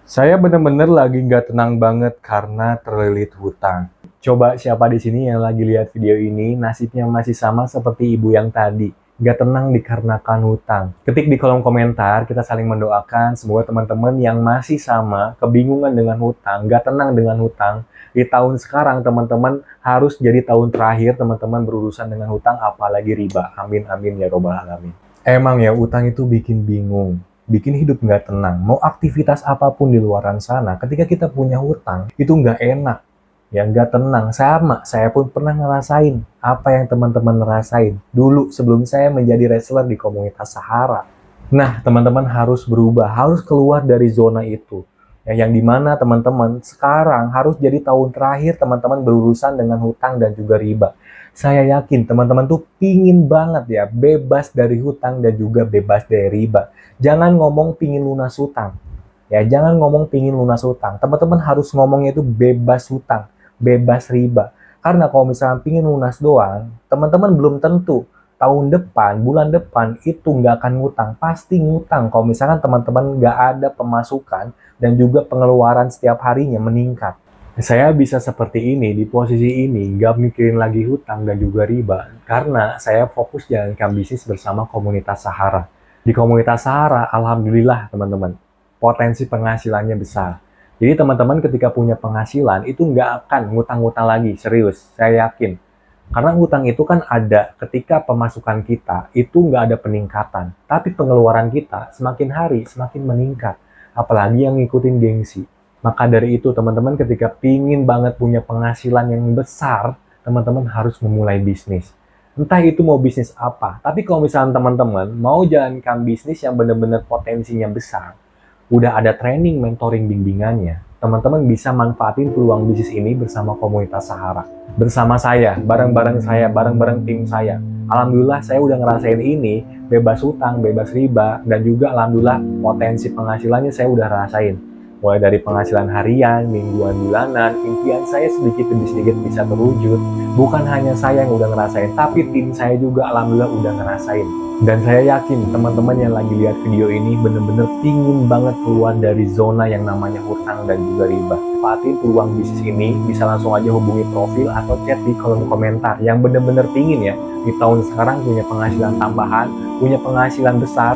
Saya bener-bener lagi nggak tenang banget karena terlilit hutang. Coba siapa di sini yang lagi lihat video ini nasibnya masih sama seperti ibu yang tadi, nggak tenang dikarenakan hutang. Ketik di kolom komentar, kita saling mendoakan semoga teman-teman yang masih sama, kebingungan dengan hutang, nggak tenang dengan hutang, di tahun sekarang teman-teman harus jadi tahun terakhir teman-teman berurusan dengan hutang apalagi riba. Amin amin ya robbal alamin. Emang ya, utang itu bikin bingung, bikin hidup nggak tenang. Mau aktivitas apapun di luaran sana, ketika kita punya hutang, itu nggak enak. Ya nggak tenang. Sama, saya pun pernah ngerasain apa yang teman-teman ngerasain. Dulu sebelum saya menjadi wrestler di komunitas Sahara. Nah, teman-teman harus berubah, harus keluar dari zona itu. Ya, yang dimana teman-teman sekarang harus jadi tahun terakhir teman-teman berurusan dengan hutang dan juga riba. Saya yakin teman-teman tuh pingin banget ya bebas dari hutang dan juga bebas dari riba. Jangan ngomong pingin lunas hutang. Ya, jangan ngomong pingin lunas hutang. Teman-teman harus ngomongnya itu bebas hutang, bebas riba. Karena kalau misalnya pingin lunas doang, teman-teman belum tentu tahun depan, bulan depan itu nggak akan ngutang. Pasti ngutang kalau misalkan teman-teman nggak ada pemasukan dan juga pengeluaran setiap harinya meningkat. Saya bisa seperti ini, di posisi ini, nggak mikirin lagi hutang dan juga riba, karena saya fokus jalankan bisnis bersama komunitas Sahara. Di komunitas Sahara, alhamdulillah teman-teman, potensi penghasilannya besar. Jadi teman-teman ketika punya penghasilan, itu nggak akan ngutang-ngutang lagi, serius, saya yakin. Karena hutang itu kan ada ketika pemasukan kita itu nggak ada peningkatan, tapi pengeluaran kita semakin hari semakin meningkat, apalagi yang ngikutin gengsi. Maka dari itu teman-teman ketika pingin banget punya penghasilan yang besar, teman-teman harus memulai bisnis. Entah itu mau bisnis apa, tapi kalau misalnya teman-teman mau jalankan bisnis yang benar-benar potensinya besar, udah ada training, mentoring, bimbingannya, teman-teman bisa manfaatin peluang bisnis ini bersama komunitas Sahara. Bersama saya, bareng-bareng tim saya. Alhamdulillah saya udah ngerasain ini, bebas hutang, bebas riba, dan juga alhamdulillah potensi penghasilannya saya udah rasain. Mulai dari penghasilan harian, mingguan, bulanan, impian saya sedikit demi sedikit bisa terwujud. Bukan hanya saya yang udah ngerasain, tapi tim saya juga alhamdulillah udah ngerasain. Dan saya yakin teman-teman yang lagi lihat video ini bener-bener pingin banget keluar dari zona yang namanya hutang dan juga riba. Manfaatin peluang bisnis ini, bisa langsung aja hubungi profil atau chat di kolom komentar yang bener-bener pingin ya di tahun sekarang punya penghasilan tambahan, punya penghasilan besar.